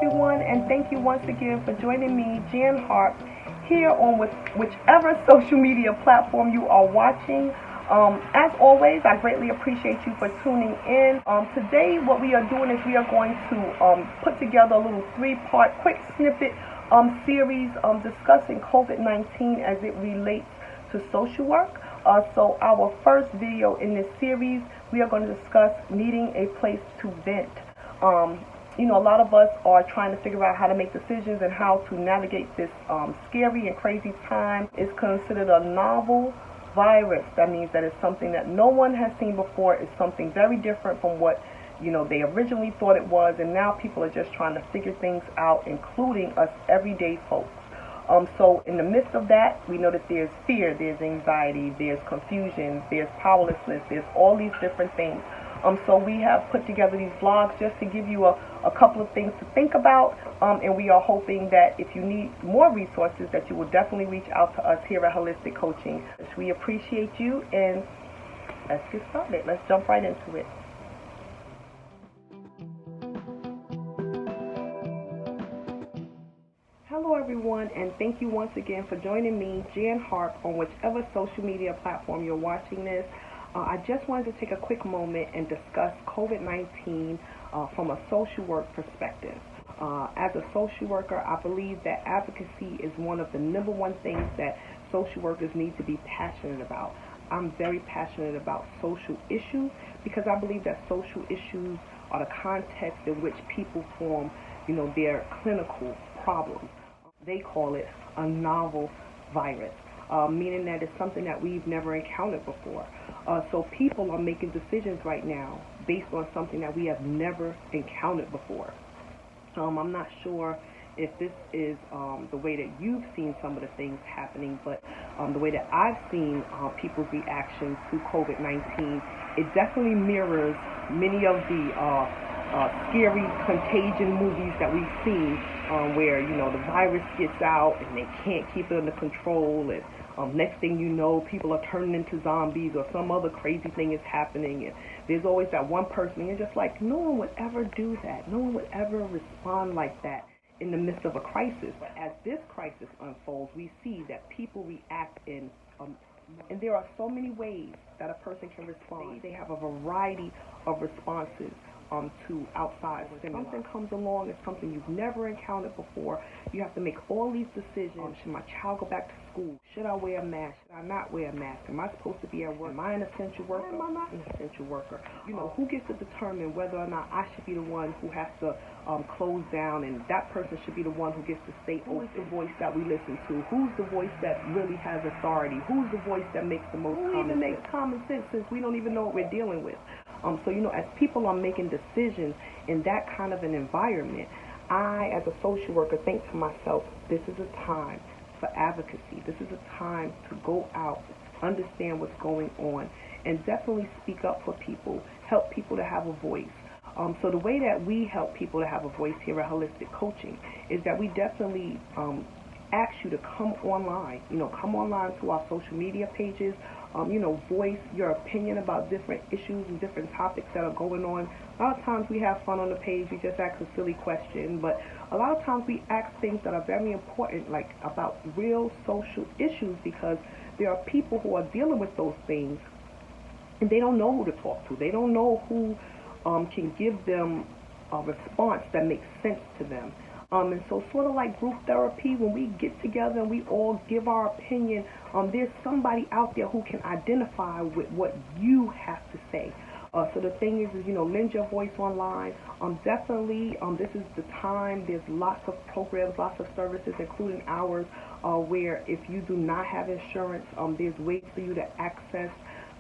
everyone, and thank you once again for joining me, Jan Harp, here on whichever social media platform you are watching. As always, I greatly appreciate you for tuning in. Today, what we are doing is we are going to put together a little three-part quick snippet series discussing COVID-19 as it relates to social work. So our first video in this series, we are going to discuss needing a place to vent. A lot of us are trying to figure out how to make decisions and how to navigate this scary and crazy time. It's considered a novel virus. That means that it's something that no one has seen before. It's something very different from what they originally thought it was, and now people are just trying to figure things out, including us everyday folks. So in the midst of that, we know that there's fear, there's anxiety, there's confusion, there's powerlessness, there's all these different things. So we have put together these vlogs just to give you a couple of things to think about, and we are hoping that if you need more resources that you will definitely reach out to us here at Holistic Coaching. We appreciate you, and let's get started. Let's jump right into it. Hello everyone, and thank you once again for joining me, Jan Harp, on whichever social media platform you're watching this. I just wanted to take a quick moment and discuss COVID-19 from a social work perspective. As a social worker, I believe that advocacy is one of the number one things that social workers need to be passionate about. I'm very passionate about social issues because I believe that social issues are the context in which people form, their clinical problems. They call it a novel virus, meaning that it's something that we've never encountered before. So people are making decisions right now based on something that we have never encountered before. I'm not sure if this is the way that you've seen some of the things happening, but the way that I've seen people's reaction to COVID-19, it definitely mirrors many of the scary contagion movies that we've seen where, the virus gets out and they can't keep it under control, and next thing you know, people are turning into zombies or some other crazy thing is happening, and there's always that one person, you're just like, no one would ever do that. No one would ever respond like that in the midst of a crisis. But as this crisis unfolds, we see that people react in and there are so many ways that a person can respond. They have a variety of responses to outside stimuli. Something comes along, it's something you've never encountered before. You have to make all these decisions. Should my child go back to school? Should I wear a mask? Should I not wear a mask? Am I supposed to be at work? Am I an essential worker? Am I not an essential worker? Who gets to determine whether or not I should be the one who has to close down, and that person should be the one who gets to stay open? Who's the voice that we listen to? Who's the voice that really has authority? Who's the voice that makes the most common sense? Who even makes common sense, since we don't even know what we're dealing with? So, as people are making decisions in that kind of an environment, I, as a social worker, think to myself, this is a time for advocacy. This is a time to go out, understand what's going on, and definitely speak up for people, help people to have a voice. So the way that we help people to have a voice here at Holistic Coaching is that we definitely ask you to come online, come online to our social media pages, voice your opinion about different issues and different topics that are going on. A lot of times we have fun on the page, we just ask a silly question, but a lot of times we ask things that are very important, like about real social issues, because there are people who are dealing with those things and they don't know who to talk to. They don't know who can give them a response that makes sense to them. And so sort of like group therapy, when we get together and we all give our opinion, there's somebody out there who can identify with what you have to say. So the thing is, lend your voice online. Definitely, this is the time. There's lots of programs, lots of services, including ours, where if you do not have insurance, there's ways for you to access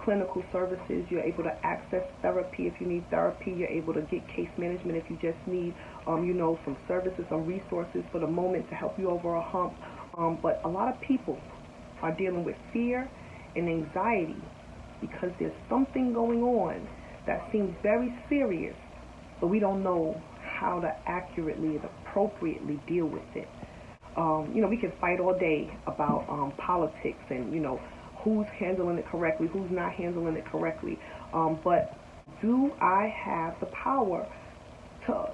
clinical services. You're able to access therapy if you need therapy. You're able to get case management if you just need, some services, some resources for the moment to help you over a hump. But a lot of people are dealing with fear and anxiety because there's something going on that seems very serious, but we don't know how to accurately and appropriately deal with it. We can fight all day about politics and, who's handling it correctly, who's not handling it correctly. But do I have the power to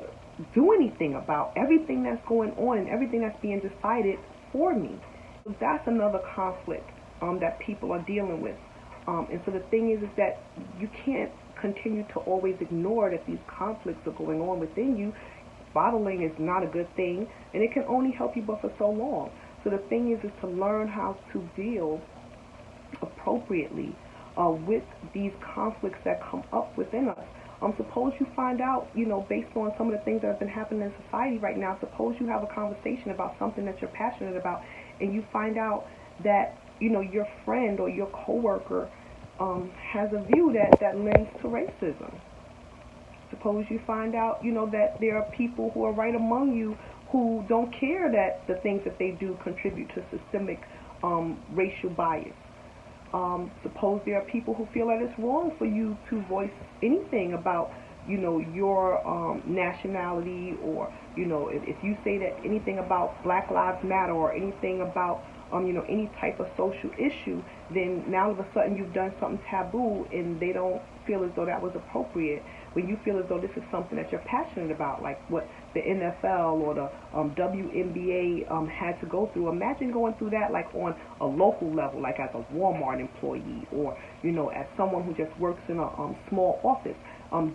do anything about everything that's going on and everything that's being decided for me. So that's another conflict that people are dealing with. And so the thing is that you can't continue to always ignore that these conflicts are going on within you. Bottling is not a good thing, and it can only help you but for so long. So the thing is to learn how to deal appropriately with these conflicts that come up within us. Suppose you find out, based on some of the things that have been happening in society right now, suppose you have a conversation about something that you're passionate about, and you find out that, your friend or your coworker has a view that lends to racism. Suppose you find out, that there are people who are right among you who don't care that the things that they do contribute to systemic racial bias. Suppose there are people who feel that it's wrong for you to voice anything about, your nationality, or, if you say that anything about Black Lives Matter or anything about, any type of social issue, then now all of a sudden you've done something taboo and they don't feel as though that was appropriate. When you feel as though this is something that you're passionate about, like what the NFL or the WNBA had to go through. Imagine going through that like on a local level, like as a Walmart employee, or as someone who just works in a small office.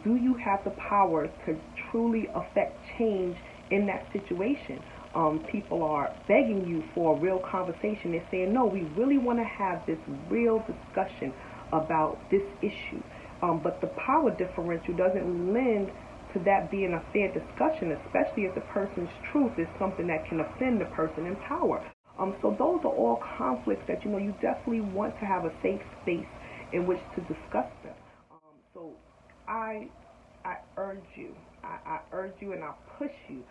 Do you have the power to truly affect change in that situation? People are begging you for a real conversation. They're saying, no, we really want to have this real discussion about this issue. But the power differential doesn't lend to that being a fair discussion, especially if the person's truth is something that can offend the person in power. So those are all conflicts that, you definitely want to have a safe space in which to discuss them. So I urge you, I urge you and I push you.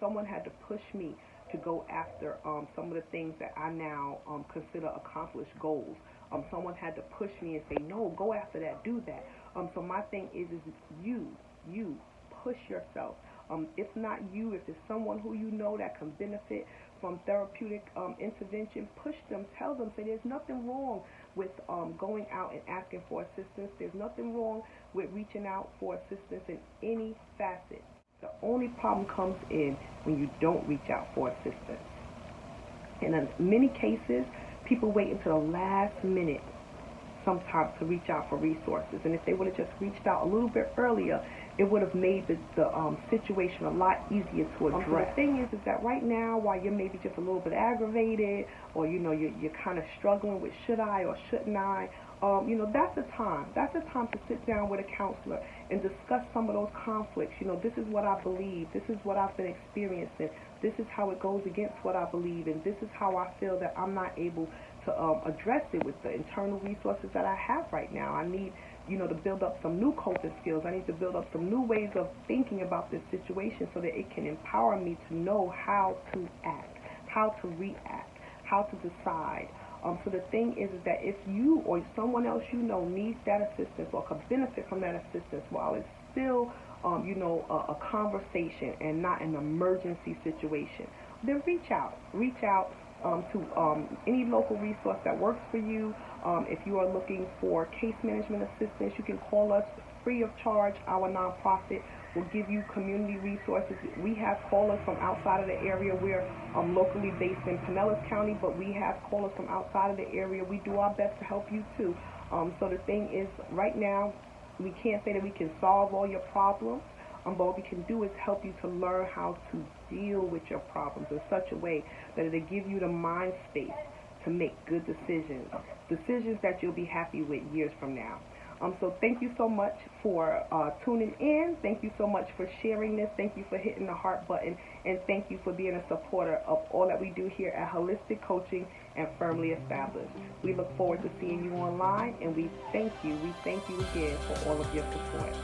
Someone had to push me to go after some of the things that I now consider accomplished goals. Someone had to push me and say, no, go after that, do that. So my thing is you push yourself. If not you, if it's someone who you know that can benefit from therapeutic intervention, push them, tell them, say there's nothing wrong with going out and asking for assistance. There's nothing wrong with reaching out for assistance in any facet. The only problem comes in when you don't reach out for assistance. And in many cases, people wait until the last minute sometimes to reach out for resources. And if they would have just reached out a little bit earlier, it would have made the situation a lot easier to address. The thing is that right now, while you're maybe just a little bit aggravated, or you're kind of struggling with should I or shouldn't I, that's the time. That's the time to sit down with a counselor and discuss some of those conflicts. This is what I believe. This is what I've been experiencing. This is how it goes against what I believe, and this is how I feel that I'm not able to address it with the internal resources that I have right now. I need, to build up some new coping skills. I need to build up some new ways of thinking about this situation so that it can empower me to know how to act, how to react, how to decide. So the thing is that if you or someone else needs that assistance or can benefit from that assistance while it's still, a conversation and not an emergency situation, then reach out. Reach out to any local resource that works for you. If you are looking for case management assistance, you can call us free of charge. Our nonprofit will give you community resources. We have callers from outside of the area. We're locally based in Pinellas County, but we have callers from outside of the area. We do our best to help you too. So the thing is, right now, we can't say that we can solve all your problems, but what we can do is help you to learn how to deal with your problems in such a way that it'll give you the mind space to make good decisions that you'll be happy with years from now. So thank you so much for tuning in. Thank you so much for sharing this. Thank you for hitting the heart button. And thank you for being a supporter of all that we do here at Holistic Coaching and Firmly Established. We look forward to seeing you online, and we thank you. We thank you again for all of your support.